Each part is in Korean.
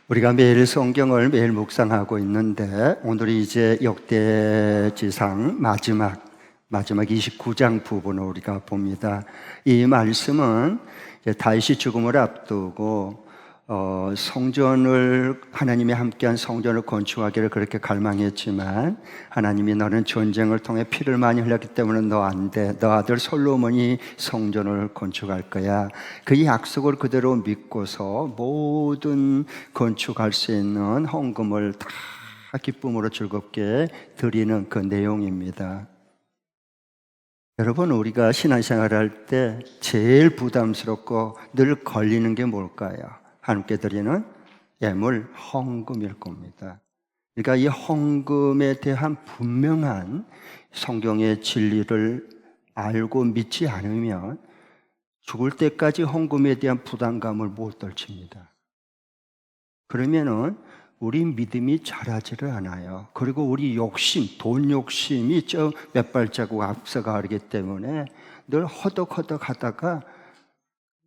우리가 매일 성경을 매일 묵상하고 있는데 오늘이 이제 역대지상 마지막 29장 부분을 우리가 봅니다. 이 말씀은 이제 다윗이 죽음을 앞두고 성전을 하나님이 함께한 성전을 건축하기를 그렇게 갈망했지만 하나님이 너는 전쟁을 통해 피를 많이 흘렸기 때문에 너 안 돼. 너 아들 솔로몬이 성전을 건축할 거야. 그 약속을 그대로 믿고서 모든 건축할 수 있는 헌금을 다 기쁨으로 즐겁게 드리는 그 내용입니다. 여러분, 우리가 신앙생활을 할 때 제일 부담스럽고 늘 걸리는 게 뭘까요? 하나님께 드리는 예물, 헌금일 겁니다. 그러니까 이 헌금에 대한 분명한 성경의 진리를 알고 믿지 않으면 죽을 때까지 헌금에 대한 부담감을 못 떨칩니다. 그러면은 우리 믿음이 자라지를 않아요. 그리고 우리 욕심, 돈 욕심이 저 몇 발자국 앞서가기 때문에 늘 허덕허덕 하다가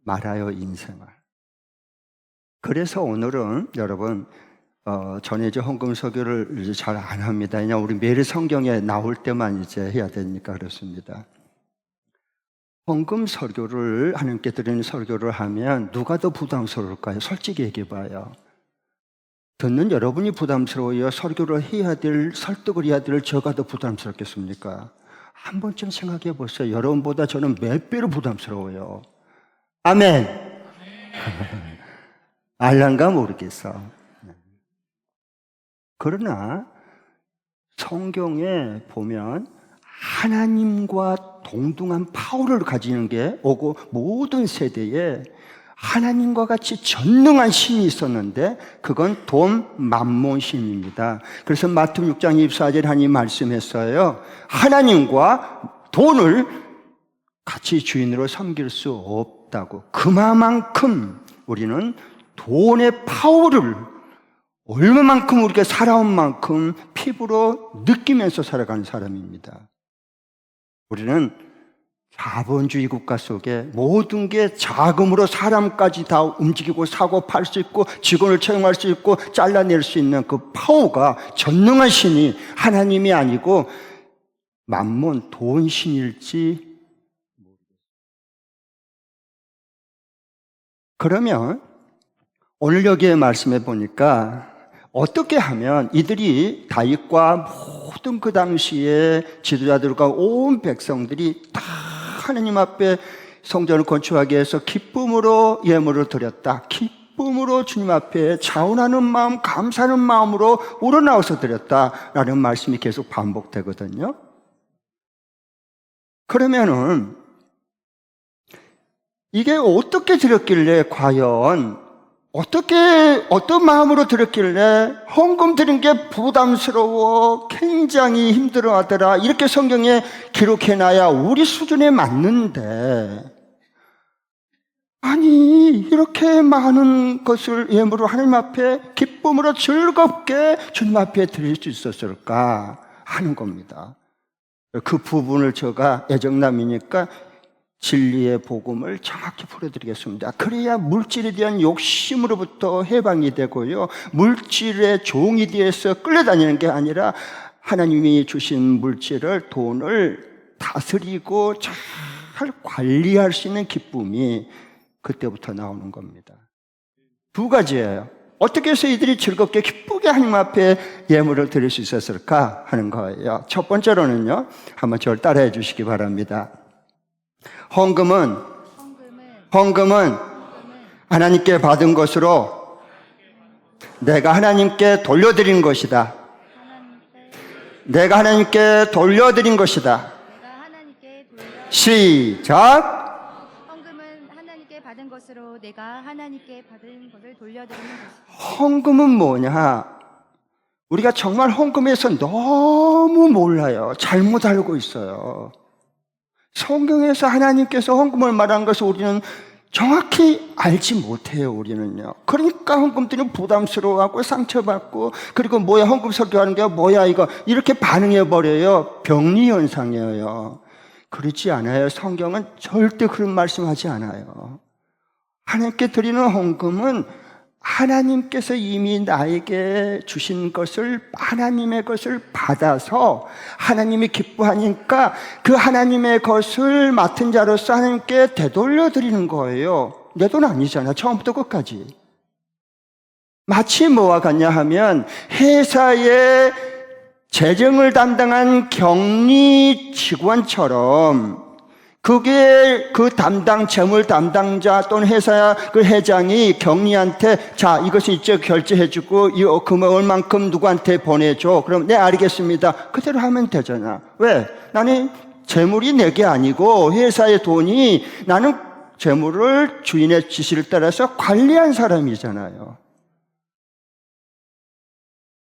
말아요, 인생을. 그래서 오늘은 여러분 저는 이제 헌금 설교를 이제 잘 안 합니다. 그냥 우리 매일 성경에 나올 때만 이제 해야 되니까 그렇습니다. 헌금 설교를 하나님께 드리는 설교를 하면 누가 더 부담스러울까요? 솔직히 얘기해 봐요. 듣는 여러분이 부담스러워요? 설교를 해야 될, 설득을 해야 될 저가 더 부담스럽겠습니까? 한 번쯤 생각해 보세요. 여러분보다 저는 몇 배로 부담스러워요. 아멘. 알란가 모르겠어. 그러나 성경에 보면 하나님과 동등한 파워를 가지는 게 오고 모든 세대에 하나님과 같이 전능한 신이 있었는데 그건 돈 맘몬 신입니다. 그래서 마태복음 6장 24절에 하나님 말씀했어요. 하나님과 돈을 같이 주인으로 섬길 수 없다고. 그만큼 우리는 돈의 파워를 얼마만큼 우리가 살아온 만큼 피부로 느끼면서 살아가는 사람입니다. 우리는 자본주의 국가 속에 모든 게 자금으로 사람까지 다 움직이고 사고 팔 수 있고 직원을 채용할 수 있고 잘라낼 수 있는 그 파워가 전능한 신이 하나님이 아니고 맘몬 돈 신일지 모르겠어요. 그러면 오늘 여기에 말씀해 보니까 어떻게 하면 이들이 다윗과 모든 그 당시에 지도자들과 온 백성들이 다 하나님 앞에 성전을 건축하기 위해서 기쁨으로 예물을 드렸다. 기쁨으로 주님 앞에 자원하는 마음, 감사하는 마음으로 우러나와서 드렸다라는 말씀이 계속 반복되거든요. 그러면은 이게 어떻게 드렸길래 과연 어떤 마음으로 드렸길래 헌금 드린 게 부담스러워 굉장히 힘들어하더라 이렇게 성경에 기록해놔야 우리 수준에 맞는데 아니 이렇게 많은 것을 예물로 하나님 앞에 기쁨으로 즐겁게 주님 앞에 드릴 수 있었을까 하는 겁니다. 그 부분을 제가 애정남이니까 진리의 복음을 정확히 풀어드리겠습니다. 그래야 물질에 대한 욕심으로부터 해방이 되고요. 물질의 종이 되어서 끌려다니는 게 아니라 하나님이 주신 물질을, 돈을 다스리고 잘 관리할 수 있는 기쁨이 그때부터 나오는 겁니다. 두 가지예요. 어떻게 해서 이들이 즐겁게 기쁘게 하나님 앞에 예물을 드릴 수 있었을까 하는 거예요. 첫 번째로는요. 한번 저를 따라해 주시기 바랍니다. 헌금은 하나님께 받은 것으로 내가 하나님께 돌려드린 것이다. 내가 하나님께 돌려드린 것이다. 시작. 헌금은 하나님께 받은 것으로 내가 하나님께 받은 것을 돌려드리는 것이다. 헌금은 뭐냐? 우리가 정말 헌금에서 너무 몰라요. 잘못 알고 있어요. 성경에서 하나님께서 헌금을 말한 것을 우리는 정확히 알지 못해요. 우리는요. 그러니까 헌금들은 부담스러워하고 상처받고 그리고 뭐야 헌금 설교하는 게 뭐야 이거 이렇게 반응해버려요. 병리현상이에요. 그렇지 않아요. 성경은 절대 그런 말씀하지 않아요. 하나님께 드리는 헌금은 하나님께서 이미 나에게 주신 것을, 하나님의 것을 받아서 하나님이 기뻐하니까 그 하나님의 것을 맡은 자로서 하나님께 되돌려 드리는 거예요. 내 돈 아니잖아, 처음부터 끝까지. 마치 뭐와 같냐 하면 회사의 재정을 담당한 격리 직원처럼, 그게 그 재물 담당자 또는 회사 그 회장이 격리한테 자, 이것은 이쪽 결제해주고 이 금액 얼만큼 누구한테 보내줘. 그럼 네, 알겠습니다. 그대로 하면 되잖아. 왜? 나는 재물이 내게 아니고 회사의 돈이, 나는 재물을 주인의 지시를 따라서 관리한 사람이잖아요.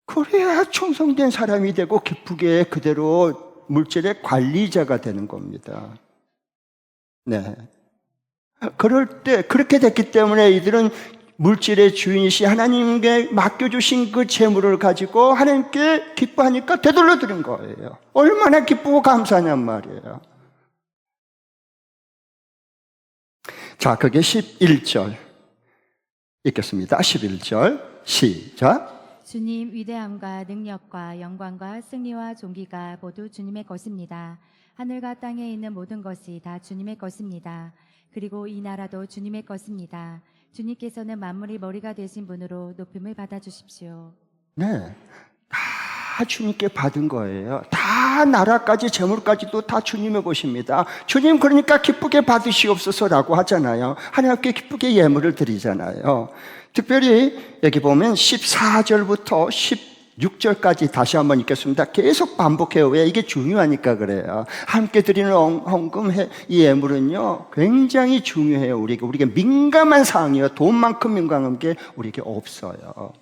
그래야 충성된 사람이 되고 기쁘게 그대로 물질의 관리자가 되는 겁니다. 네. 그럴 때, 그렇게 됐기 때문에 이들은 물질의 주인이시 하나님께 맡겨주신 그 재물을 가지고 하나님께 기뻐하니까 되돌려 드린 거예요. 얼마나 기쁘고 감사하냔 말이에요. 자, 그게 11절 읽겠습니다. 11절 시작. 주님 위대함과 능력과 영광과 승리와 존귀가 모두 주님의 것입니다. 하늘과 땅에 있는 모든 것이 다 주님의 것입니다. 그리고 이 나라도 주님의 것입니다. 주님께서는 만물의 머리가 되신 분으로 높임을 받아주십시오. 네, 다 주님께 받은 거예요. 다 나라까지 재물까지도 다 주님의 것입니다. 주님 그러니까 기쁘게 받으시옵소서라고 하잖아요. 하나님께 기쁘게 예물을 드리잖아요. 특별히 여기 보면 14절부터 16절까지 다시 한번 읽겠습니다. 계속 반복해요. 왜? 이게 중요하니까 그래요. 함께 드리는 헌금, 이 예물은요 굉장히 중요해요. 우리가 민감한 사항이에요. 돈만큼 민감한 게 우리에게 없어요.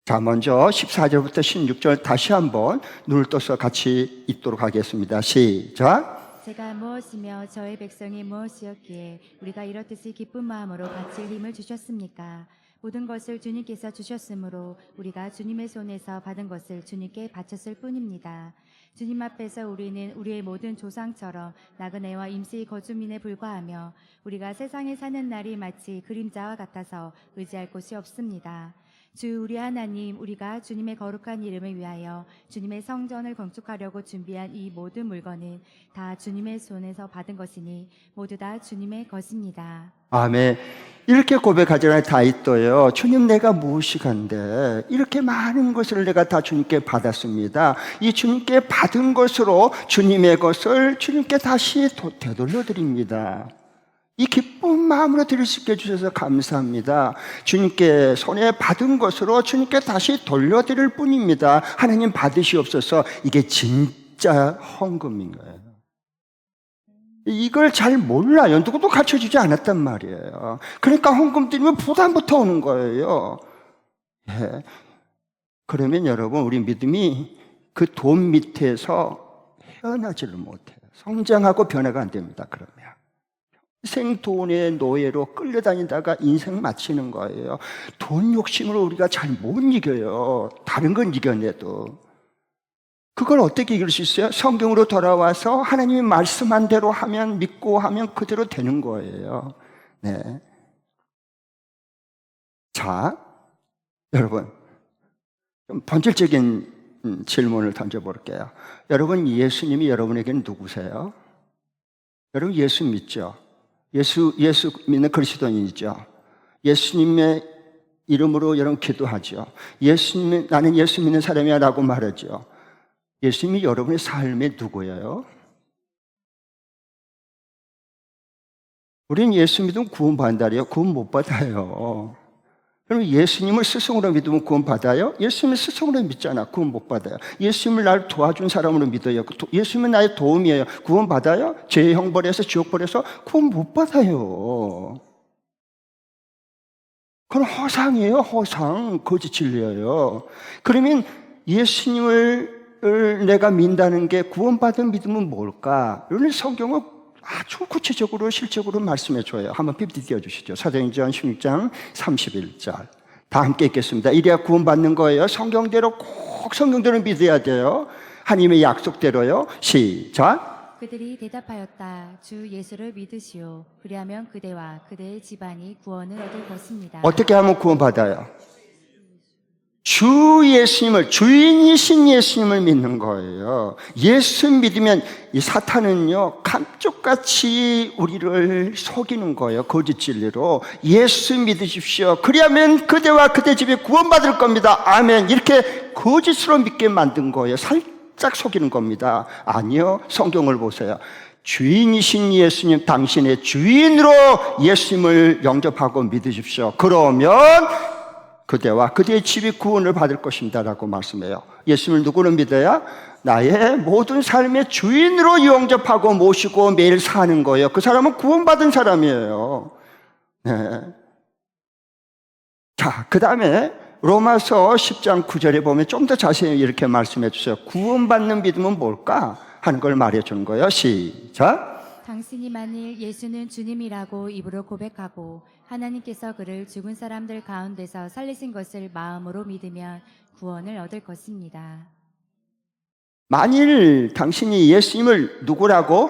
자, 먼저 14절부터 16절 다시 한번 눈을 떠서 같이 읽도록 하겠습니다. 시작. 제가 무엇이며 저의 백성이 무엇이었기에 우리가 이렇듯이 기쁜 마음으로 바칠 힘을 주셨습니까? 모든 것을 주님께서 주셨으므로 우리가 주님의 손에서 받은 것을 주님께 바쳤을 뿐입니다. 주님 앞에서 우리는 우리의 모든 조상처럼 나그네와 임시 거주민에 불과하며 우리가 세상에 사는 날이 마치 그림자와 같아서 의지할 곳이 없습니다. 주 우리 하나님, 우리가 주님의 거룩한 이름을 위하여 주님의 성전을 건축하려고 준비한 이 모든 물건은 다 주님의 손에서 받은 것이니 모두 다 주님의 것입니다. 아멘. 이렇게 고백하잖아요. 다윗도요. 주님, 내가 무엇이간데 이렇게 많은 것을 내가 다 주님께 받았습니다. 이 주님께 받은 것으로 주님의 것을 주님께 다시 되돌려 드립니다. 이 기쁜 마음으로 드릴 수 있게 해주셔서 감사합니다. 주님께 손에 받은 것으로 주님께 다시 돌려드릴 뿐입니다. 하나님 받으시옵소서. 이게 진짜 헌금인 거예요. 이걸 잘 몰라요. 누구도 가르쳐주지 않았단 말이에요. 그러니까 헌금 드리면 부담부터 오는 거예요. 예. 그러면 여러분, 우리 믿음이 그 돈 밑에서 헤어나지를 못해요. 성장하고 변화가 안 됩니다. 그러면 인생 돈의 노예로 끌려다니다가 인생 마치는 거예요. 돈 욕심으로 우리가 잘 못 이겨요. 다른 건 이겨내도. 그걸 어떻게 이길 수 있어요? 성경으로 돌아와서 하나님이 말씀한 대로 하면, 믿고 하면 그대로 되는 거예요. 네. 자, 여러분, 좀 본질적인 질문을 던져볼게요. 여러분, 예수님이 여러분에게는 누구세요? 여러분, 예수 믿죠? 예수 믿는 그리스도인이죠. 예수님의 이름으로 여러분 기도하죠. 나는 예수 믿는 사람이야 라고 말하죠. 예수님이 여러분의 삶의 누구예요? 우리는 예수 믿으면 구원받는다래요. 구원 못 받아요. 그럼 예수님을 스승으로 믿으면 구원 받아요? 예수님을 스승으로 믿잖아. 구원 못 받아요. 예수님을 나를 도와준 사람으로 믿어요. 예수님은 나의 도움이에요. 구원 받아요? 죄의 형벌에서 지옥벌에서 구원 못 받아요. 그건 허상이에요. 허상. 거짓 진리예요. 그러면 예수님을 내가 믿는다는 게 구원받은 믿음은 뭘까? 이런 성경은 아주 구체적으로 실적으로 말씀해 줘요. 한번 PPT 띄워주시죠. 사도행전 16장 31절 다 함께 읽겠습니다. 이래야 구원받는 거예요. 성경대로 꼭 성경대로 믿어야 돼요. 하나님의 약속대로요. 시작. 그들이 대답하였다. 주 예수를 믿으시오. 그리하면 그대와 그대의 집안이 구원을 얻을 것입니다. 어떻게 하면 구원받아요? 주 예수님을, 주인이신 예수님을 믿는 거예요. 예수 믿으면 이 사탄은요, 감쪽같이 우리를 속이는 거예요. 거짓 진리로. 예수 믿으십시오. 그리하면 그대와 그대 집이 구원받을 겁니다. 아멘. 이렇게 거짓으로 믿게 만든 거예요. 살짝 속이는 겁니다. 아니요. 성경을 보세요. 주인이신 예수님, 당신의 주인으로 예수님을 영접하고 믿으십시오. 그러면 그대와 그대의 집이 구원을 받을 것입니다라고 말씀해요. 예수님을 누구로 믿어야? 나의 모든 삶의 주인으로 영접하고 모시고 매일 사는 거예요. 그 사람은 구원받은 사람이에요. 네. 자, 그 다음에 로마서 10장 9절에 보면 좀 더 자세히 이렇게 말씀해 주세요. 구원받는 믿음은 뭘까? 하는 걸 말해 주는 거예요. 시작. 당신이 만일 예수는 주님이라고 입으로 고백하고 하나님께서 그를 죽은 사람들 가운데서 살리신 것을 마음으로 믿으면 구원을 얻을 것입니다. 만일 당신이 예수님을 누구라고?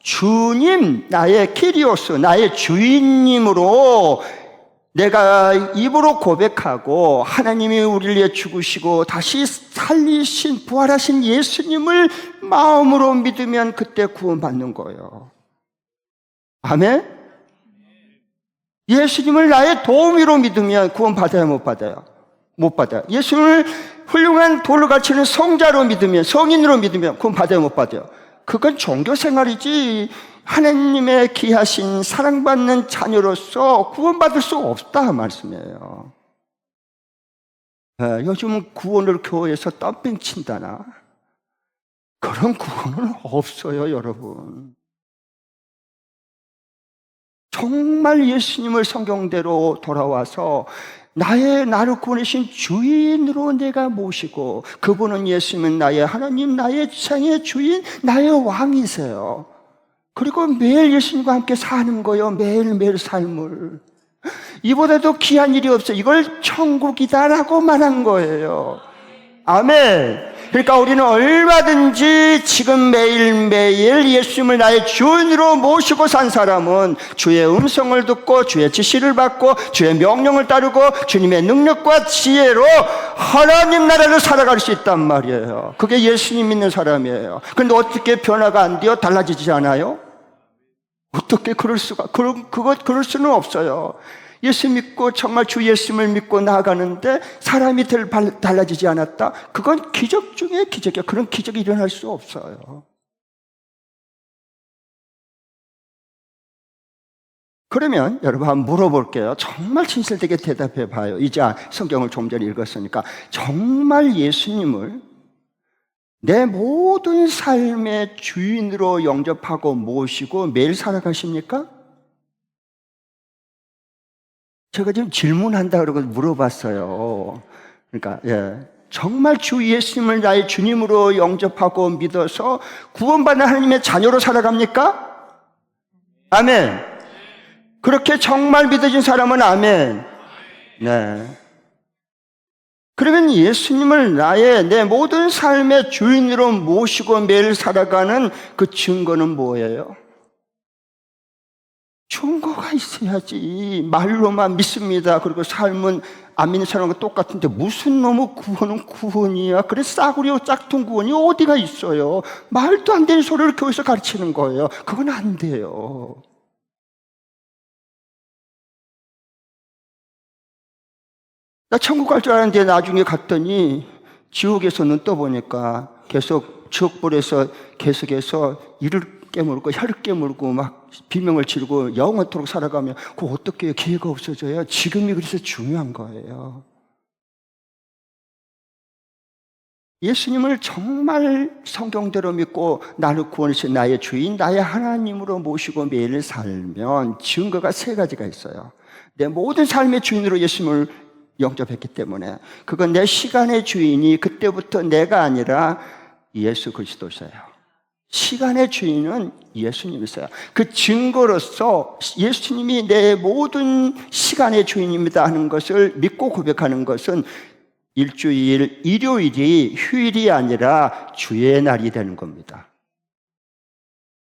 주님, 나의 키리오스, 나의 주인님으로 내가 입으로 고백하고 하나님이 우리를 위해 죽으시고 다시 살리신 부활하신 예수님을 마음으로 믿으면 그때 구원받는 거예요. 아멘? 예수님을 나의 도우미로 믿으면 구원받아요, 못 받아요? 못 받아요. 예수님을 훌륭한 돌로 가르치는 성자로 믿으면, 성인으로 믿으면 구원받아요, 못 받아요? 그건 종교생활이지 하나님의 귀하신 사랑받는 자녀로서 구원받을 수 없다 말씀이에요. 요즘은 구원을 교회에서 덤핑 친다나? 그런 구원은 없어요, 여러분. 정말 예수님을 성경대로 돌아와서 나를 구원하신 주인으로 내가 모시고, 그분은 예수님은 나의 하나님, 나의 생의 주인, 나의 왕이세요. 그리고 매일 예수님과 함께 사는 거예요. 매일매일 삶을. 이보다도 귀한 일이 없어요. 이걸 천국이다라고 말한 거예요. 아멘. 그러니까 우리는 얼마든지 지금 매일매일 예수님을 나의 주인으로 모시고 산 사람은 주의 음성을 듣고 주의 지시를 받고 주의 명령을 따르고 주님의 능력과 지혜로 하나님 나라를 살아갈 수 있단 말이에요. 그게 예수님 믿는 사람이에요. 그런데 어떻게 변화가 안 돼요? 달라지지 않아요? 어떻게 그럴 그럴 수는 없어요. 예수 믿고 정말 주 예수님을 믿고 나아가는데 사람이 달라지지 않았다? 그건 기적 중에 기적이야. 그런 기적이 일어날 수 없어요. 그러면 여러분 한번 물어볼게요. 정말 진실되게 대답해 봐요. 이제 성경을 좀 전에 읽었으니까 정말 예수님을 내 모든 삶의 주인으로 영접하고 모시고 매일 살아가십니까? 제가 지금 질문한다 그러고 물어봤어요. 그러니까 정말 주 예수님을 나의 주님으로 영접하고 믿어서 구원받는 하나님의 자녀로 살아갑니까? 아멘. 그렇게 정말 믿어진 사람은 아멘. 네. 그러면 예수님을 내 모든 삶의 주인으로 모시고 매일 살아가는 그 증거는 뭐예요? 증거가 있어야지. 말로만 믿습니다. 그리고 삶은 안 믿는 사람과 똑같은데 무슨 놈의 구원은 구원이야. 그래 싸구려 짝퉁 구원이 어디가 있어요. 말도 안 되는 소리를 교회에서 가르치는 거예요. 그건 안 돼요. 나 천국 갈 줄 알았는데 나중에 갔더니 지옥에서 눈 떠보니까 계속 지옥불에서 계속해서 이를 깨물고 혀를 깨물고 막 비명을 지르고 영원토록 살아가면 그거 어떻게 기회가 없어져요? 지금이 그래서 중요한 거예요. 예수님을 정말 성경대로 믿고 나를 구원하신 나의 주인, 나의 하나님으로 모시고 매일 살면 증거가 세 가지가 있어요. 내 모든 삶의 주인으로 예수님을 영접했기 때문에 그건 내 시간의 주인이 그때부터 내가 아니라 예수 그리스도세요. 시간의 주인은 예수님이세요. 그 증거로서 예수님이 내 모든 시간의 주인입니다 하는 것을 믿고 고백하는 것은 일주일, 일요일이 휴일이 아니라 주의 날이 되는 겁니다.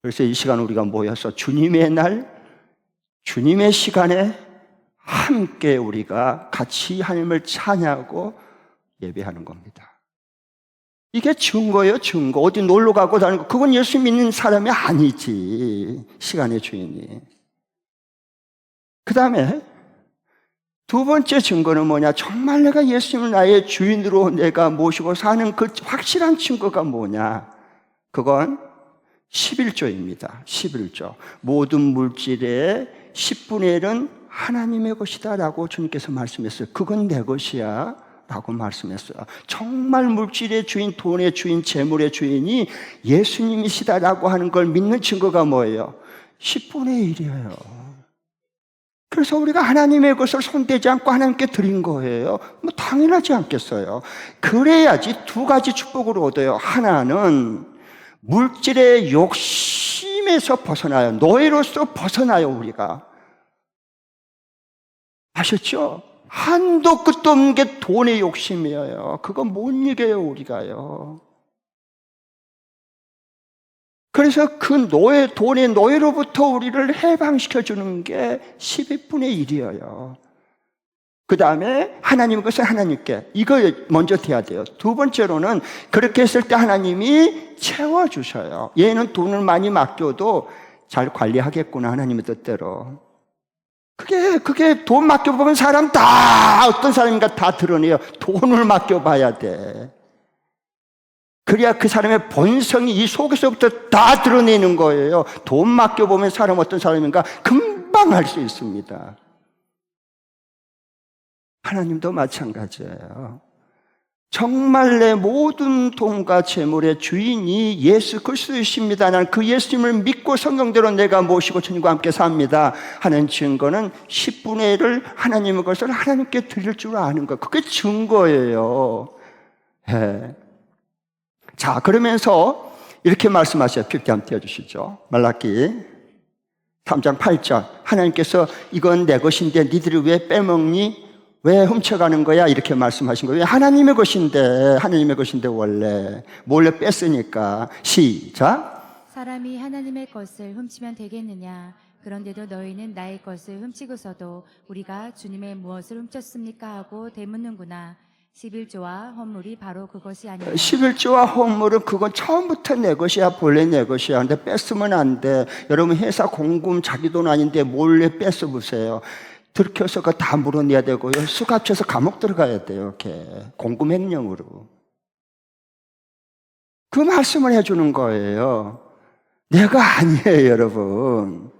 그래서 이 시간 우리가 모여서 주님의 날, 주님의 시간에 함께 우리가 같이 하나님을 찬양하고 예배하는 겁니다. 이게 증거예요, 증거. 어디 놀러 가고 다니고, 그건 예수 믿는 사람이 아니지, 시간의 주인이. 그 다음에 두 번째 증거는 뭐냐? 정말 내가 예수님을 나의 주인으로 내가 모시고 사는 그 확실한 증거가 뭐냐? 그건 11조입니다. 11조. 모든 물질의 10분의 1은 하나님의 것이다 라고 주님께서 말씀했어요. 그건 내 것이야 라고 말씀했어요. 정말 물질의 주인, 돈의 주인, 재물의 주인이 예수님이시다 라고 하는 걸 믿는 증거가 뭐예요? 10분의 1이에요. 그래서 우리가 하나님의 것을 손대지 않고 하나님께 드린 거예요. 뭐 당연하지 않겠어요. 그래야지 두 가지 축복을 얻어요. 하나는 물질의 욕심에서 벗어나요. 노예로서 벗어나요, 우리가. 아셨죠? 한도 끝도 없는 게 돈의 욕심이에요. 그거 못 이겨요, 우리가요. 그래서 그 돈의 노예로부터 우리를 해방시켜주는 게 12분의 1이에요. 그 다음에 하나님의 것은 하나님께. 이거 먼저 돼야 돼요. 두 번째로는 그렇게 했을 때 하나님이 채워주셔요. 얘는 돈을 많이 맡겨도 잘 관리하겠구나, 하나님의 뜻대로. 그게 돈 맡겨보면 사람 다 어떤 사람인가 다 드러내요. 돈을 맡겨봐야 돼. 그래야 그 사람의 본성이 이 속에서부터 다 드러내는 거예요. 돈 맡겨보면 사람 어떤 사람인가 금방 알 수 있습니다. 하나님도 마찬가지예요. 정말 내 모든 돈과 재물의 주인이 예수 그리스도이십니다. 나는 그 예수님을 믿고 성경대로 내가 모시고 주님과 함께 삽니다 하는 증거는 10분의 1을 하나님의 것을 하나님께 드릴 줄 아는 것. 그게 증거예요. 네. 자, 그러면서 이렇게 말씀하셔요. 50 한번 띄워주시죠. 말라기 3장 8절. 하나님께서 이건 내 것인데 니들이 왜 빼먹니? 왜 훔쳐가는 거야? 이렇게 말씀하신 거예요. 하나님의 것인데 원래 몰래 뺐으니까. 시작. 사람이 하나님의 것을 훔치면 되겠느냐? 그런데도 너희는 나의 것을 훔치고서도 우리가 주님의 무엇을 훔쳤습니까? 하고 되묻는구나. 11조와 헌물이 바로 그것이 아니냐. 11조와 헌물은 그건 처음부터 내 것이야, 본래 내 것이야. 근데 뺐으면 안 돼. 여러분 회사 공금 자기 돈 아닌데 몰래 뺏어 보세요. 들켜서 그거 다 물어내야 되고요. 수갑쳐서 감옥 들어가야 돼요. 이렇게 공금 횡령으로. 그 말씀을 해주는 거예요. 내가 아니에요, 여러분.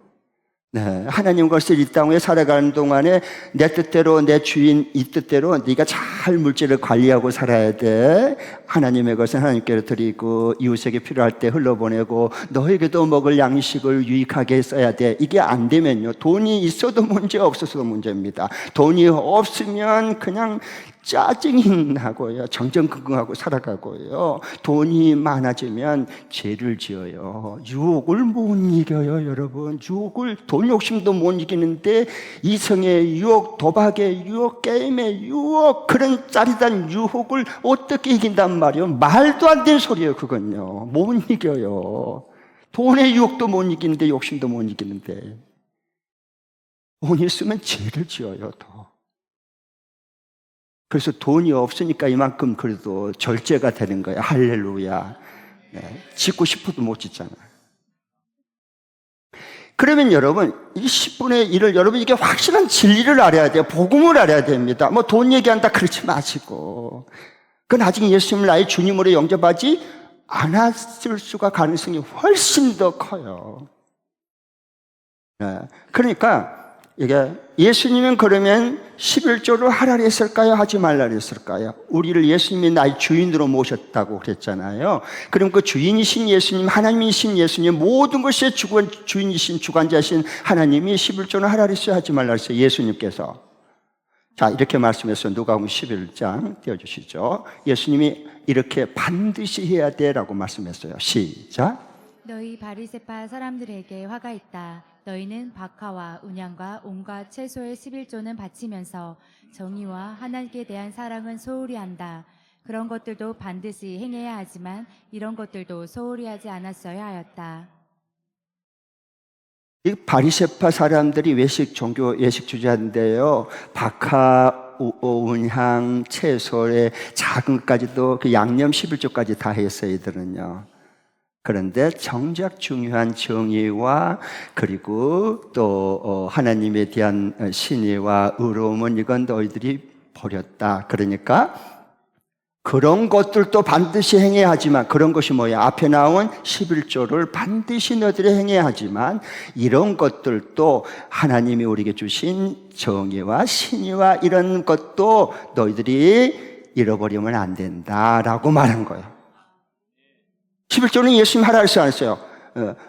네, 하나님 것을 이 땅에 살아가는 동안에 내 뜻대로, 내 주인 이 뜻대로 네가 잘 물질을 관리하고 살아야 돼. 하나님의 것은 하나님께 드리고 이웃에게 필요할 때 흘러보내고 너에게도 먹을 양식을 유익하게 써야 돼. 이게 안 되면요, 돈이 있어도 문제, 없어서도 문제입니다. 돈이 없으면 그냥 짜증이 나고요, 정정긍긍하고 살아가고요. 돈이 많아지면 죄를 지어요. 유혹을 못 이겨요, 여러분. 돈 욕심도 못 이기는데 이성의 유혹, 도박의 유혹, 게임의 유혹, 그런 짜릿한 유혹을 어떻게 이긴단 말이에요? 말도 안 되는 소리예요, 그건요. 못 이겨요. 돈의 유혹도 못 이기는데, 욕심도 못 이기는데. 돈이 있으면 죄를 지어요, 더. 그래서 돈이 없으니까 이만큼 그래도 절제가 되는 거예요. 할렐루야. 네. 짓고 싶어도 못 짓잖아요. 그러면 여러분, 이 10분의 1을 여러분 이게 확실한 진리를 알아야 돼요. 복음을 알아야 됩니다. 뭐 돈 얘기한다 그러지 마시고. 그건 아직 예수님을 나의 주님으로 영접하지 않았을 수가 가능성이 훨씬 더 커요. 네. 그러니까 이게 예수님은 그러면 11조를 하라 했을까요? 하지 말라 했을까요? 우리를 예수님이 나의 주인으로 모셨다고 그랬잖아요. 그럼 그 주인이신 예수님, 하나님이신 예수님, 모든 것의 주인이신 주관자신 하나님이 11조는 하라 했어요? 하지 말라 했어요? 예수님께서. 자, 이렇게 말씀해서 누가복음 11장 띄워주시죠. 예수님이 이렇게 반드시 해야 돼라고 말씀했어요. 시작. 너희 바리새파 사람들에게 화가 있다. 너희는 박하와 운양과 온갖 채소의 11조는 바치면서 정의와 하나님께 대한 사랑은 소홀히 한다. 그런 것들도 반드시 행해야 하지만 이런 것들도 소홀히 하지 않았어야 하였다. 이 바리새파 사람들이 종교 외식주의자인데요. 박하, 온향, 채소에 작은 것까지도 그 양념 11조까지 다 했어요, 이들은요. 그런데 정작 중요한 정의와 그리고 또 하나님에 대한 신의와 의로움은 이건 너희들이 버렸다. 그러니까 그런 것들도 반드시 행해야 하지만, 그런 것이 뭐야? 앞에 나온 11조를 반드시 너희들이 행해야 하지만 이런 것들도 하나님이 우리에게 주신 정의와 신의와 이런 것도 너희들이 잃어버리면 안 된다라고 말한 거예요. 11조는 예수님 하라 해서 안 했어요.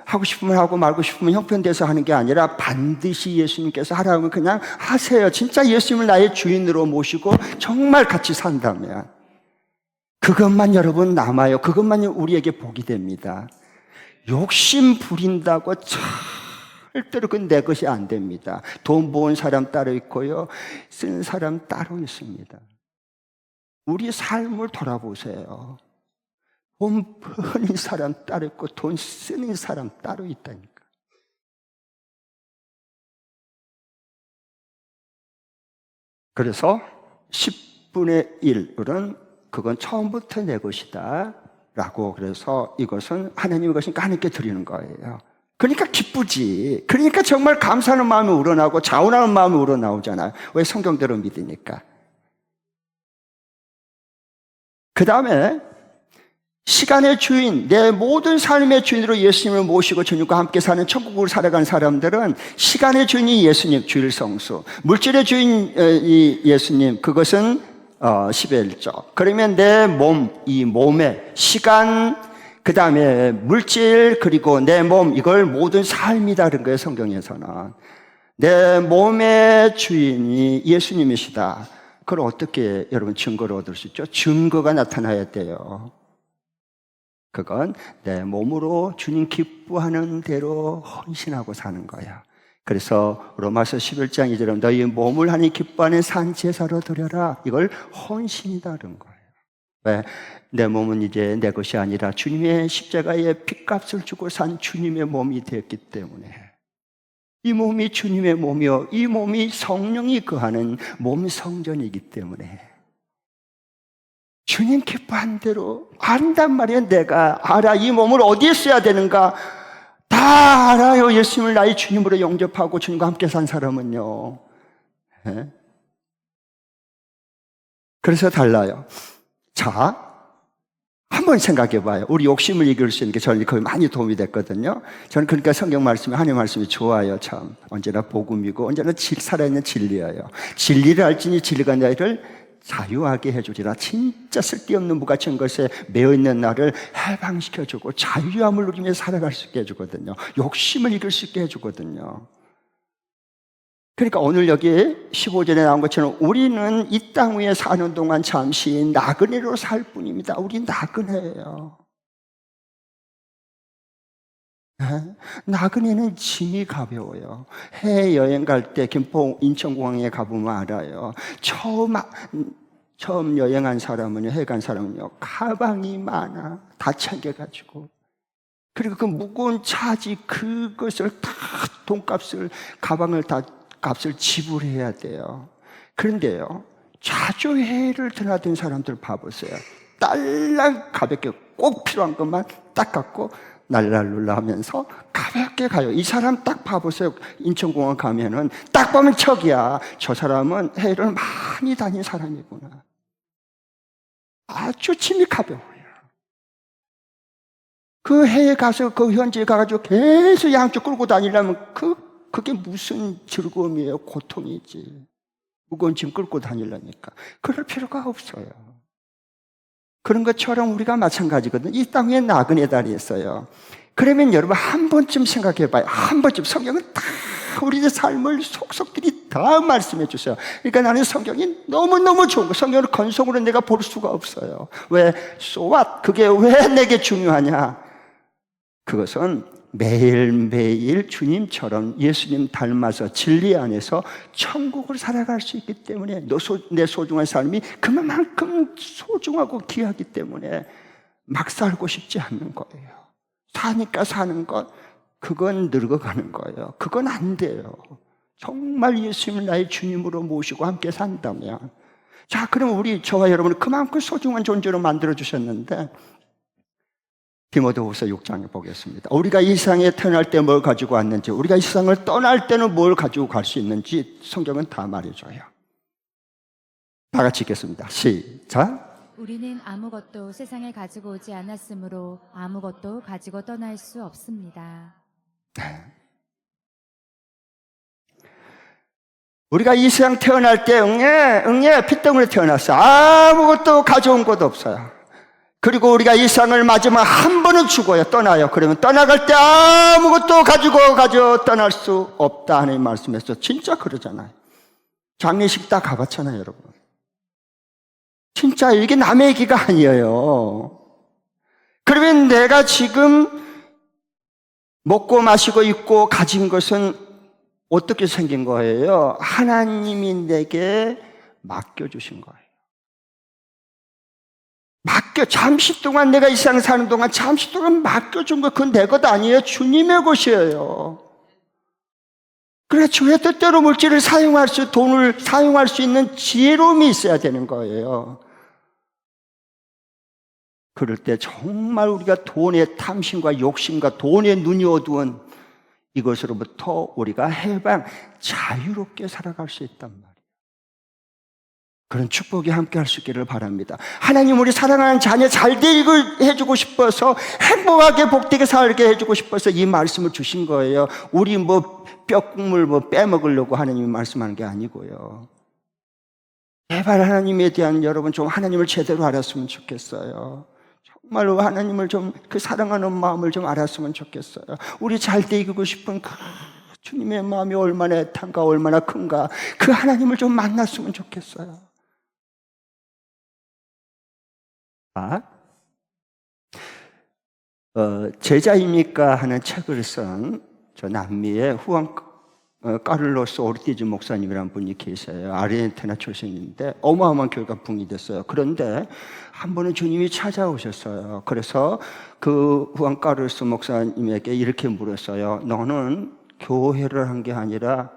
하고 싶으면 하고 말고 싶으면 형편돼서 하는 게 아니라 반드시 예수님께서 하라고 하면 그냥 하세요. 진짜 예수님을 나의 주인으로 모시고 정말 같이 산다면 그것만 여러분 남아요. 그것만 우리에게 복이 됩니다. 욕심 부린다고 절대로 그건 내 것이 안 됩니다. 돈 모은 사람 따로 있고요, 쓴 사람 따로 있습니다. 우리 삶을 돌아보세요. 돈 버는 사람 따로 있고 돈 쓰는 사람 따로 있다니까. 그래서 10분의 1은 그건 처음부터 내 것이다 라고, 그래서 이것은 하나님의 것이니까 하나님께 드리는 거예요. 그러니까 기쁘지. 그러니까 정말 감사하는 마음이 우러나고 자원하는 마음이 우러나오잖아요. 왜? 성경대로 믿으니까. 그 다음에 시간의 주인, 내 모든 삶의 주인으로 예수님을 모시고 주님과 함께 사는 천국으로 살아가는 사람들은 시간의 주인이 예수님, 주일 성수. 물질의 주인이 예수님, 그것은 10의 1조. 그러면 내 몸, 이 몸의 시간, 그 다음에 물질, 그리고 내 몸, 이걸 모든 삶이다 그런 거예요, 성경에서는. 내 몸의 주인이 예수님이시다. 그걸 어떻게 여러분 증거를 얻을 수 있죠? 증거가 나타나야 돼요. 그건 내 몸으로 주님 기뻐하는 대로 헌신하고 사는 거야. 그래서 로마서 11장 2절은 너희 몸을 하나님 기뻐하는 산 제사로 드려라. 이걸 헌신이다 그런 거예요. 왜? 내 몸은 이제 내 것이 아니라 주님의 십자가의 핏값을 주고 산 주님의 몸이 되었기 때문에, 이 몸이 주님의 몸이요, 이 몸이 성령이 거하는 몸 성전이기 때문에 주님 기뻐한 대로 안단 말이에요. 내가 알아. 이 몸을 어디에 써야 되는가 다 알아요. 예수님을 나의 주님으로 영접하고 주님과 함께 산 사람은요. 네? 그래서 달라요. 자, 한번 생각해 봐요. 우리 욕심을 이길 수 있는 게 저는 거의 많이 도움이 됐거든요. 저는 그러니까 성경 말씀이, 하나님 말씀이 좋아요. 참 언제나 복음이고 언제나 살아있는 진리예요. 진리를 알지니 진리가 너희를 자유하게 해주리라. 진짜 쓸데없는 무가치한 것에 매어있는 나를 해방시켜주고 자유함을 누리며 살아갈 수 있게 해주거든요. 욕심을 이길 수 있게 해주거든요. 그러니까 오늘 여기 15절에 나온 것처럼 우리는 이 땅 위에 사는 동안 잠시 나그네로 살 뿐입니다. 우리 나그네예요. 나그네는 짐이 가벼워요. 해외여행 갈 때 김포 인천공항에 가보면 알아요. 처음 여행한 사람은요, 해외 간 사람은요, 가방이 많아. 다 챙겨가지고. 그리고 그 무거운 차지, 그것을 다 돈값을, 가방을 다 값을 지불해야 돼요. 그런데요, 자주 해외를 드나든 사람들 봐보세요. 딸랑 가볍게 꼭 필요한 것만 딱 갖고 날랄룰라 하면서 가볍게 가요. 이 사람 딱 봐보세요. 인천공항 가면은 딱 보면 척이야. 저 사람은 해외를 많이 다닌 사람이구나. 아주 짐이 가벼워요. 그 해외 가서 그 현지에 가가지고 계속 양쪽 끌고 다니려면 그게 무슨 즐거움이에요? 고통이지. 무거운 짐 끌고 다니려니까. 그럴 필요가 없어요. 그런 것처럼 우리가 마찬가지거든요. 이 땅 위에 나그네다 했어요. 그러면 여러분 한 번쯤 생각해 봐요. 한 번쯤. 성경은 다 우리의 삶을 속속들이 다 말씀해 주세요. 그러니까 나는 성경이 너무너무 좋은 거. 성경을 건성으로 내가 볼 수가 없어요. 왜? So what? 그게 왜 내게 중요하냐? 그것은 매일매일 주님처럼 예수님 닮아서 진리 안에서 천국을 살아갈 수 있기 때문에 내 소중한 삶이 그만큼 소중하고 귀하기 때문에 막 살고 싶지 않는 거예요. 사니까 사는 것, 그건 늙어가는 거예요. 그건 안 돼요. 정말 예수님을 나의 주님으로 모시고 함께 산다면. 자, 그럼 저와 여러분을 그만큼 소중한 존재로 만들어주셨는데, 디모데후서 6장에 보겠습니다. 우리가 이 세상에 태어날 때 뭘 가지고 왔는지, 우리가 이 세상을 떠날 때는 뭘 가지고 갈 수 있는지 성경은 다 말해줘요. 다 같이 읽겠습니다. 시작. 우리는 아무것도 세상에 가지고 오지 않았으므로 아무것도 가지고 떠날 수 없습니다. 우리가 이 세상 태어날 때 응애 피 때문에 태어났어요. 아무것도 가져온 것 없어요. 그리고 우리가 이 세상을 맞으면 한 번은 죽어요. 떠나요. 그러면 떠나갈 때 아무것도 가져 떠날 수 없다 하는 말씀에서 진짜 그러잖아요. 장례식 다 가봤잖아요, 여러분. 진짜 이게 남의 얘기가 아니에요. 그러면 내가 지금 먹고 마시고 입고 가진 것은 어떻게 생긴 거예요? 하나님이 내게 맡겨주신 거예요. 잠시 동안 내가 이 세상 사는 동안 잠시 동안 맡겨준 거, 그건 내 것 아니에요. 주님의 것이에요. 그래, 주의 뜻대로 물질을 돈을 사용할 수 있는 지혜로움이 있어야 되는 거예요. 그럴 때 정말 우리가 돈의 탐심과 욕심과 돈의 눈이 어두운 이것으로부터 우리가 자유롭게 살아갈 수 있단 말이에요. 그런 축복이 함께 할 수 있기를 바랍니다. 하나님, 우리 사랑하는 자녀 잘 되게 해주고 싶어서, 행복하게 복되게 살게 해주고 싶어서 이 말씀을 주신 거예요. 우리 뼈국물 빼먹으려고 하나님이 말씀하는 게 아니고요. 제발 하나님에 대한 여러분 좀 하나님을 제대로 알았으면 좋겠어요. 정말로 하나님을 그 사랑하는 마음을 좀 알았으면 좋겠어요. 우리 잘 되고 싶은 그 주님의 마음이 얼마나 애탄가, 얼마나 큰가, 그 하나님을 좀 만났으면 좋겠어요. 제자입니까? 하는 책을 쓴 저 남미의 후안 까를로스 오르티즈 목사님이라는 분이 계세요. 아르헨티나 출신인데 어마어마한 교회가 붕이 됐어요. 그런데 한 번은 주님이 찾아오셨어요. 그래서 그 후안 까를로스 목사님에게 이렇게 물었어요. 너는 교회를 한 게 아니라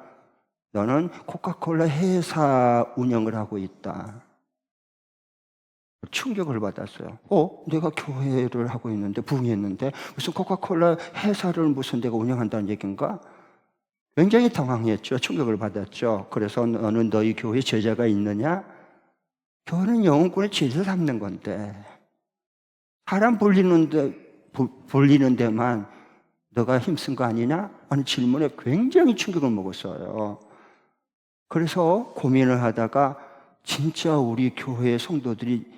너는 코카콜라 회사 운영을 하고 있다. 충격을 받았어요. 내가 교회를 하고 있는데, 부흥했는데 무슨 코카콜라 회사를 무슨 내가 운영한다는 얘기인가? 굉장히 당황했죠. 충격을 받았죠. 그래서 너는 너희 교회에 제자가 있느냐? 교회는 영혼권의 제자 삼는 건데, 사람 불리는 데만 너가 힘쓴 거 아니냐? 하는 질문에 굉장히 충격을 먹었어요. 그래서 고민을 하다가 진짜 우리 교회의 성도들이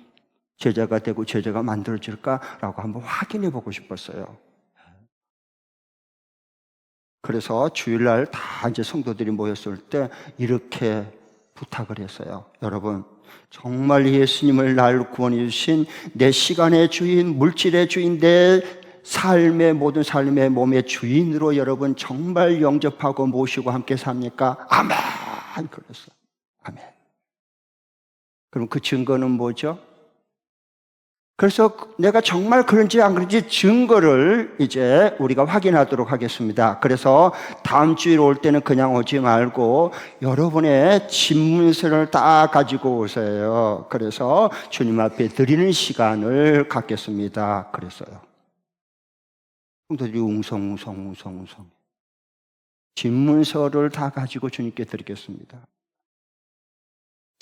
제자가 되고 제자가 만들어질까라고 한번 확인해 보고 싶었어요. 그래서 주일날 다 이제 성도들이 모였을 때 이렇게 부탁을 했어요. 여러분, 정말 예수님을 날 구원해 주신 내 시간의 주인, 물질의 주인, 내 삶의 모든 삶의 몸의 주인으로 여러분 정말 영접하고 모시고 함께 삽니까? 아멘! 그랬어요. 아멘. 그럼 그 증거는 뭐죠? 그래서 내가 정말 그런지 안 그런지 증거를 이제 우리가 확인하도록 하겠습니다. 그래서 다음 주일 올 때는 그냥 오지 말고 여러분의 집문서를 다 가지고 오세요. 그래서 주님 앞에 드리는 시간을 갖겠습니다. 그랬어요. 성도들이 웅성웅성 집문서를 다 가지고 주님께 드리겠습니다.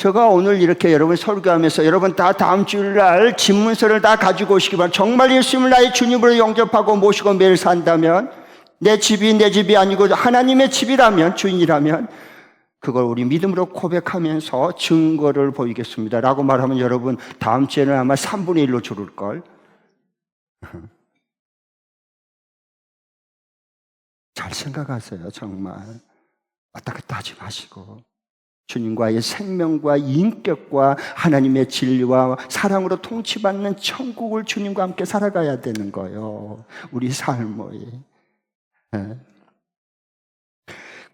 제가 오늘 이렇게 여러분 설교하면서 여러분 다 다음 주일날 집문서를 다 가지고 오시기 바랍니다. 정말 예수님을 나의 주님으로 영접하고 모시고 매일 산다면, 내 집이 아니고 하나님의 집이라면, 주인이라면 그걸 우리 믿음으로 고백하면서 증거를 보이겠습니다 라고 말하면 여러분 다음 주에는 아마 3분의 1로 줄을걸. 잘 생각하세요. 정말 왔다 갔다 하지 마시고 주님과의 생명과 인격과 하나님의 진리와 사랑으로 통치받는 천국을 주님과 함께 살아가야 되는 거예요. 우리 삶의.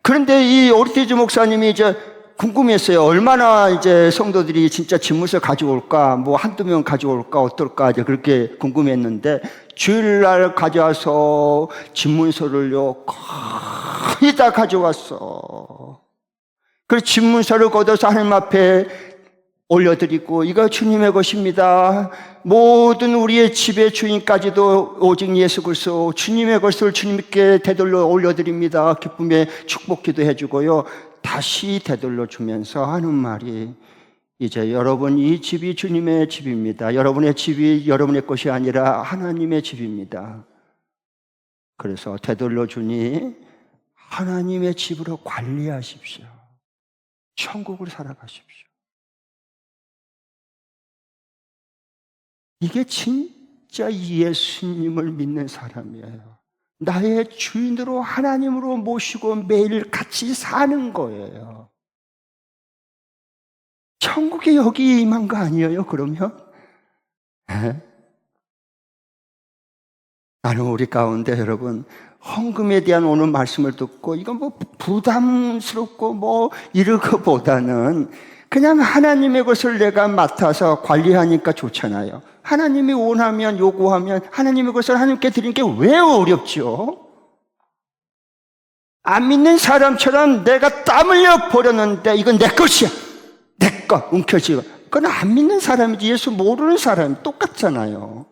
그런데 이 오르티즈 목사님이 이제 궁금했어요. 얼마나 이제 성도들이 진짜 집문서 가져올까, 뭐 한두 명 가져올까, 어떨까, 이제 그렇게 궁금했는데 주일날 가져와서 집문서를요 거의 다 가져왔어. 그 집문서를 걷어서 하나님 앞에 올려드리고, 이거 주님의 것입니다. 모든 우리의 집의 주인까지도 오직 예수 그리스도 주님의 것을 주님께 되돌려 올려드립니다. 기쁨의 축복기도 해주고요, 다시 되돌려 주면서 하는 말이, 이제 여러분 이 집이 주님의 집입니다. 여러분의 집이 여러분의 것이 아니라 하나님의 집입니다. 그래서 되돌려 주니 하나님의 집으로 관리하십시오. 천국을 살아가십시오. 이게 진짜 예수님을 믿는 사람이에요. 나의 주인으로 하나님으로 모시고 매일 같이 사는 거예요. 천국이 여기 임한 거 아니에요, 그러면? 나는 우리 가운데 여러분, 헌금에 대한 오늘 말씀을 듣고 이건 뭐 부담스럽고 뭐 이럴 것보다는 그냥 하나님의 것을 내가 맡아서 관리하니까 좋잖아요. 하나님이 원하면, 요구하면 하나님의 것을 하나님께 드리는 게 왜 어렵죠? 안 믿는 사람처럼 내가 땀 흘려 버렸는데 이건 내 것이야, 내 것, 움켜쥐고, 그건 안 믿는 사람이지 예수 모르는 사람이 똑같잖아요.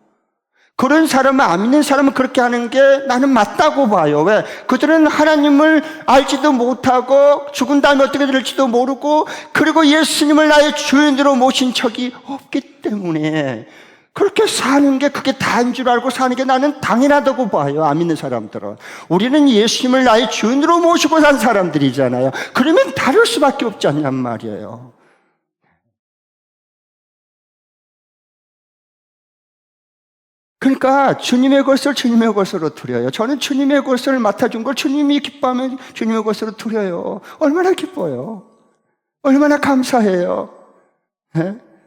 그런 사람은, 안 믿는 사람은 그렇게 하는 게 나는 맞다고 봐요. 왜? 그들은 하나님을 알지도 못하고 죽은 다음에 어떻게 될지도 모르고, 그리고 예수님을 나의 주인으로 모신 적이 없기 때문에 그렇게 사는 게 그게 다인 줄 알고 사는 게 나는 당연하다고 봐요. 안 믿는 사람들은. 우리는 예수님을 나의 주인으로 모시고 산 사람들이잖아요. 그러면 다를 수밖에 없지 않냔 말이에요. 그러니까 주님의 것을 주님의 것으로 드려요. 저는 주님의 것을 맡아준 걸 주님이 기뻐하면 주님의 것으로 드려요. 얼마나 기뻐요. 얼마나 감사해요.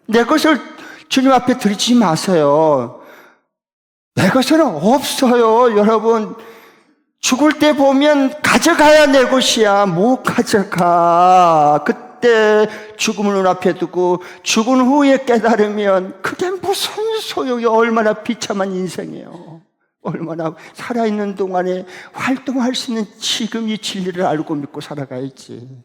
내 것을 주님 앞에 드리지 마세요. 내 것은 없어요. 여러분, 죽을 때 보면 가져가야 내 것이야. 못 가져가. 그때 죽음을 눈앞에 두고 죽은 후에 깨달으면 그게 무슨 소용이, 얼마나 비참한 인생이에요. 얼마나 살아있는 동안에 활동할 수 있는 지금 이 진리를 알고 믿고 살아가야지.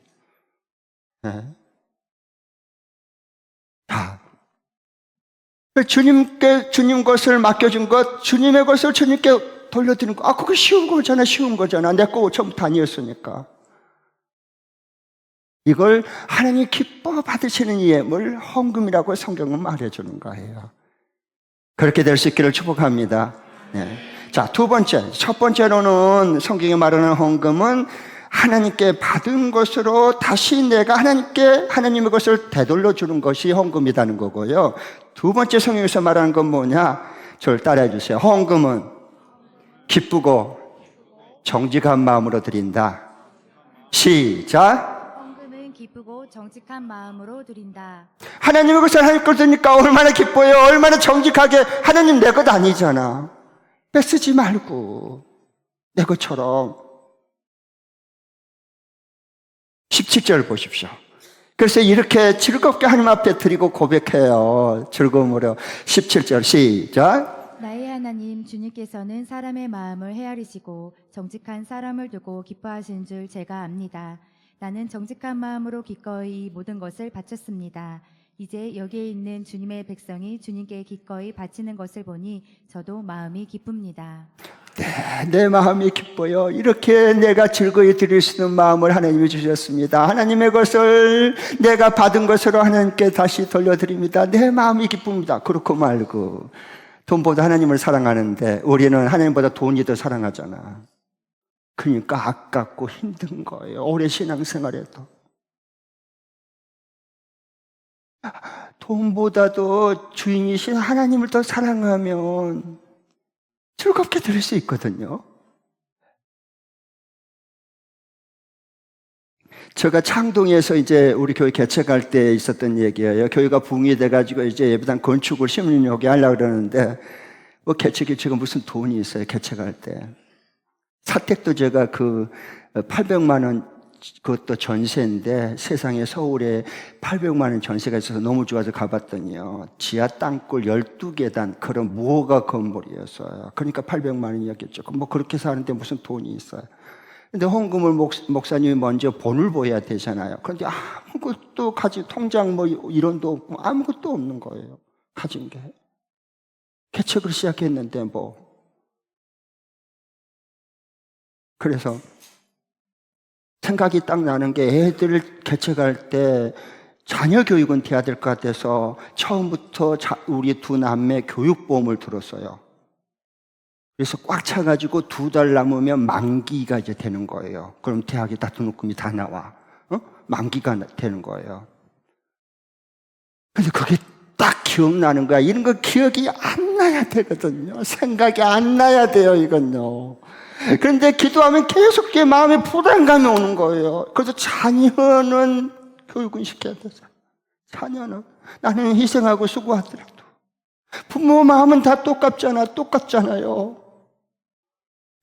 주님 것을 맡겨준 것, 주님의 것을 주님께 돌려드리는 거, 그거 쉬운 거잖아. 내 거 처음부터 아니었으니까. 이걸 하나님 기뻐 받으시는 예물, 헌금이라고 성경은 말해주는 거예요. 그렇게 될 수 있기를 축복합니다. 네. 자, 두 번째, 첫 번째로는 성경이 말하는 헌금은 하나님께 받은 것으로 다시 내가 하나님께 하나님의 것을 되돌려 주는 것이 헌금이라는 거고요. 두 번째 성경에서 말하는 건 뭐냐? 저를 따라해 주세요. 헌금은 기쁘고 정직한 마음으로 드린다. 시작. 헌금은 기쁘고 정직한 마음으로 드린다. 하나님의 것을 하나님 걸 드니까 얼마나 기뻐요. 얼마나 정직하게. 하나님 내 것 아니잖아. 뺏쓰지 말고 내 것처럼. 17절 보십시오. 그래서 이렇게 즐겁게 하나님 앞에 드리고 고백해요. 즐거움으로. 17절 시작. 나의 하나님 주님께서는 사람의 마음을 헤아리시고 정직한 사람을 두고 기뻐하신 줄 제가 압니다. 나는 정직한 마음으로 기꺼이 모든 것을 바쳤습니다. 이제 여기에 있는 주님의 백성이 주님께 기꺼이 바치는 것을 보니 저도 마음이 기쁩니다. 네, 내 마음이 기뻐요. 이렇게 내가 즐거이 드릴 수 있는 마음을 하나님이 주셨습니다. 하나님의 것을 내가 받은 것으로 하나님께 다시 돌려드립니다. 내 마음이 기쁩니다. 그렇고 말고 돈보다 하나님을 사랑하는데 우리는 하나님보다 돈이 더 사랑하잖아. 그러니까 아깝고 힘든 거예요. 오래 신앙생활에도. 돈보다도 주인이신 하나님을 더 사랑하면 즐겁게 드릴 수 있거든요. 제가 창동에서 이제 우리 교회 개척할 때 있었던 얘기예요. 교회가 붕이 돼가지고 이제 예배당 건축을 심리하게 하려고 그러는데, 뭐 개척이 지금 무슨 돈이 있어요, 개척할 때. 사택도 제가 그 800만 원 그것도 전세인데 세상에 서울에 800만 원 전세가 있어서 너무 좋아서 가봤더니요. 지하 땅굴 12계단 그런 무허가 건물이었어요. 그러니까 800만 원이었겠죠. 뭐 그렇게 사는데 무슨 돈이 있어요. 근데 헌금을 목사님이 먼저 본을 보여야 되잖아요. 그런데 아무것도 가진 통장 뭐 이론도 없고 아무것도 없는 거예요. 가진 게. 개척을 시작했는데 뭐. 그래서 생각이 딱 나는 게 애들을 개척할 때 자녀 교육은 돼야 될 것 같아서 처음부터 우리 두 남매 교육보험을 들었어요. 그래서 꽉 차가지고 2달 남으면 만기가 이제 되는 거예요. 그럼 대학에 다 등록금이 다 나와. 만기가 되는 거예요. 근데 그게 딱 기억나는 거야. 이런 거 기억이 안 나야 되거든요. 생각이 안 나야 돼요, 이건요. 그런데 기도하면 계속 내 마음에 부담감이 오는 거예요. 그래서 자녀는 교육은 시켜야 되죠. 자녀는 나는 희생하고 수고하더라도 부모 마음은 다 똑같잖아요.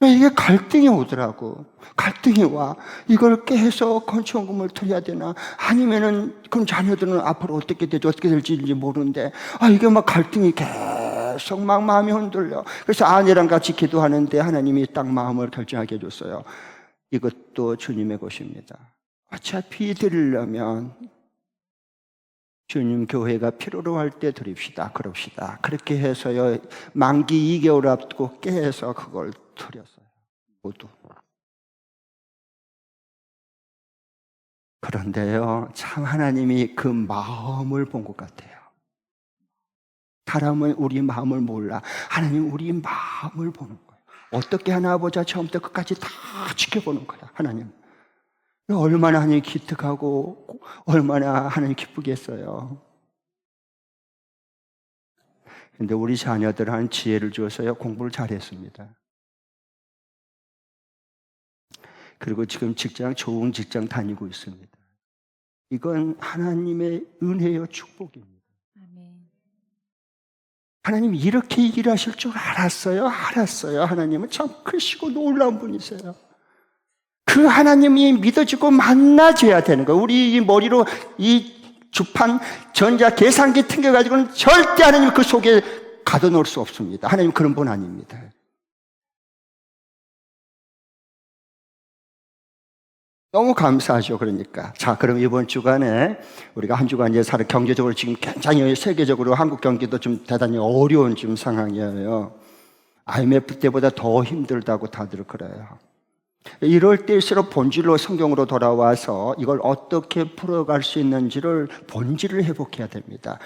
이게 갈등이 오더라고. 갈등이 와. 이걸 깨서 건축원금을 드려야 되나? 아니면은 그럼 자녀들은 앞으로 어떻게 될지 모르는데 이게 막 갈등이 계속 막 마음이 흔들려. 그래서 아내랑 같이 기도하는데 하나님이 딱 마음을 결정하게 해줬어요. 이것도 주님의 것입니다. 어차피 드리려면 주님 교회가 필요로 할 때 드립시다. 그럽시다. 그렇게 해서요. 만기 2개월 앞두고 깨서 그걸 드렸어요. 모두. 그런데요. 참 하나님이 그 마음을 본 것 같아요. 사람은 우리 마음을 몰라. 하나님 우리 마음을 보는 거예요. 어떻게 하나 보자 처음부터 끝까지 다 지켜보는 거야. 하나님. 얼마나 하나님 기특하고 얼마나 하나님 기쁘겠어요. 근데 우리 자녀들은 지혜를 주어서요 공부를 잘했습니다. 그리고 지금 좋은 직장 다니고 있습니다. 이건 하나님의 은혜요 축복입니다. 아멘. 하나님 이렇게 일하실 줄 알았어요. 하나님은 참 크시고 놀라운 분이세요. 그 하나님이 믿어지고 만나줘야 되는 거예요. 우리 이 머리로 이 주판, 전자, 계산기 튕겨가지고는 절대 하나님 그 속에 가둬놓을 수 없습니다. 하나님 그런 분 아닙니다. 너무 감사하죠. 그러니까. 자, 그럼 이번 주간에 우리가 한 주간 이제 경제적으로 지금 굉장히 세계적으로 한국 경기도 좀 대단히 어려운 지금 상황이에요. IMF 때보다 더 힘들다고 다들 그래요. 이럴 때일수록 본질로 성경으로 돌아와서 이걸 어떻게 풀어갈 수 있는지를 본질을 회복해야 됩니다.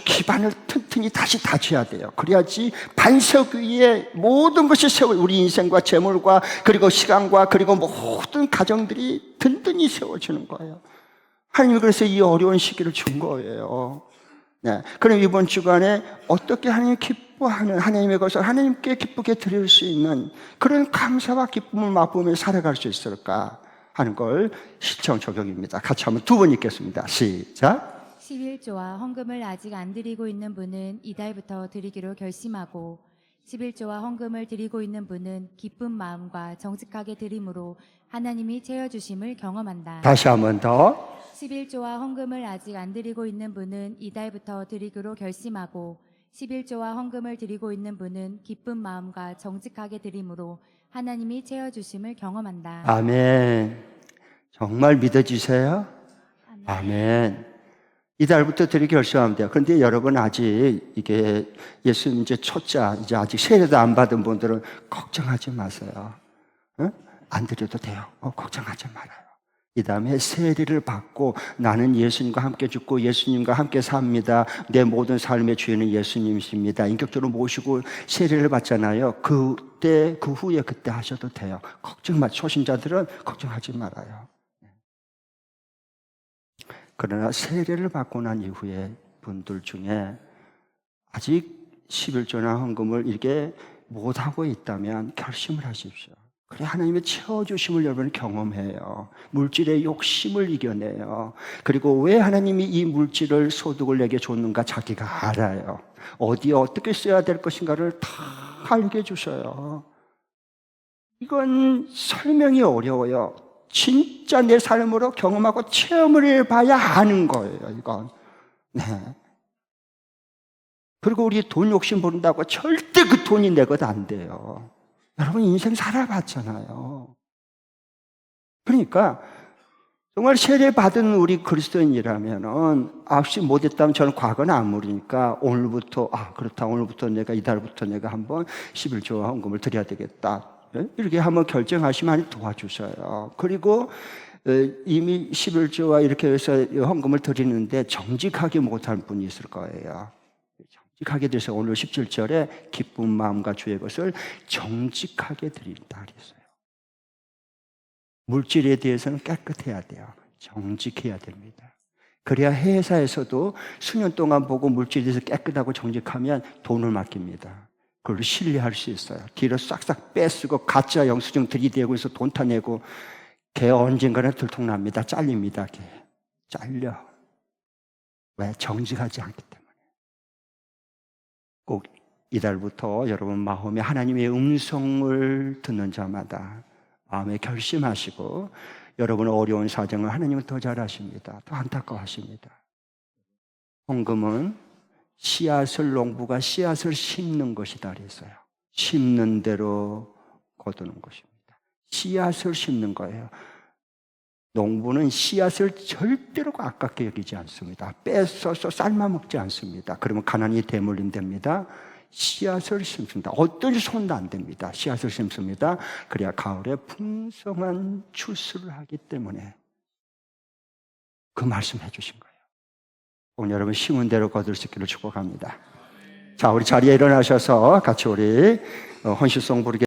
기반을 튼튼히 다시 다져야 돼요. 그래야지 반석 위에 모든 것이 우리 인생과 재물과 그리고 시간과 그리고 모든 가정들이 든든히 세워지는 거예요. 하나님이 그래서 이 어려운 시기를 준 거예요. 네. 그럼 이번 주간에 어떻게 하나님 기뻐하는 하나님의 것을 하나님께 기쁘게 드릴 수 있는 그런 감사와 기쁨을 맛보며 살아갈 수 있을까 하는 걸 실천 적용입니다. 같이 한번 두 번 읽겠습니다. 시작. 11조와 헌금을 아직 안 드리고 있는 분은 이달부터 드리기로 결심하고 11조와 헌금을 드리고 있는 분은 기쁜 마음과 정직하게 드림으로 하나님이 채워주심을 경험한다. 다시 한번 더. 11조와 헌금을 아직 안 드리고 있는 분은 이달부터 드리기로 결심하고 11조와 헌금을 드리고 있는 분은 기쁜 마음과 정직하게 드림으로 하나님이 채워주심을 경험한다. 아멘. 정말 믿어지세요? 아멘. 이달부터 드리기 결심하면 돼요. 그런데 여러분 아직 이게 예수님 이제 초짜, 이제 아직 세례도 안 받은 분들은 걱정하지 마세요. 응? 안 드려도 돼요. 걱정하지 말아요. 이 다음에 세례를 받고 나는 예수님과 함께 죽고 예수님과 함께 삽니다. 내 모든 삶의 주인은 예수님이십니다. 인격적으로 모시고 세례를 받잖아요. 그때 그 후에 그때 하셔도 돼요. 걱정 마. 초신자들은 걱정하지 말아요. 그러나 세례를 받고 난 이후에 분들 중에 아직 11조나 헌금을 이렇게 못하고 있다면 결심을 하십시오. 그래 하나님의 채워주심을 여러분 경험해요. 물질의 욕심을 이겨내요. 그리고 왜 하나님이 이 물질을 소득을 내게 줬는가 자기가 알아요. 어디에 어떻게 써야 될 것인가를 다 알게 해주셔요. 이건 설명이 어려워요. 진짜 내 삶으로 경험하고 체험을 해봐야 아는 거예요, 이건. 네. 그리고 우리 돈 욕심 부른다고 절대 그 돈이 내 것 안 돼요. 여러분 인생 살아봤잖아요. 그러니까 정말 세례받은 우리 그리스도인이라면은 혹시 못했다면 저는 과거는 안 모르니까 오늘부터 그렇다, 오늘부터 내가 이달부터 내가 한번 11조 헌금을 드려야 되겠다, 이렇게 한번 결정하시면 많이 도와주셔요. 그리고 이미 11조와 이렇게 해서 헌금을 드리는데 정직하게 못한 분이 있을 거예요. 정직하게 돼서 오늘 17절에 기쁜 마음과 주의 것을 정직하게 드린다 그랬어요. 물질에 대해서는 깨끗해야 돼요. 정직해야 됩니다. 그래야 회사에서도 수년 동안 보고 물질에 대해서 깨끗하고 정직하면 돈을 맡깁니다. 그걸 신뢰할 수 있어요. 뒤로 싹싹 빼쓰고 가짜 영수증 들이대고 해서 돈 타내고 걔 언젠가는 들통납니다. 잘립니다. 걔 잘려. 왜? 정직하지 않기 때문에. 꼭 이달부터 여러분 마음에 하나님의 음성을 듣는 자마다 마음에 결심하시고 여러분의 어려운 사정을 하나님은 더 잘 아십니다. 더 안타까워하십니다. 헌금은 씨앗을 농부가 씨앗을 심는 것이다 그랬어요. 심는 대로 거두는 것입니다. 씨앗을 심는 거예요. 농부는 씨앗을 절대로 아깝게 여기지 않습니다. 뺏어서 삶아 먹지 않습니다. 그러면 가난이 대물림 됩니다. 씨앗을 심습니다. 어떤 손도 안 됩니다. 씨앗을 심습니다. 그래야 가을에 풍성한 추수를 하기 때문에 그 말씀해 주신 거예요. 오늘 여러분 심은 대로 거둘 수 있기를 축복합니다. 자, 우리 자리에 일어나셔서 같이 우리 헌신송 부르게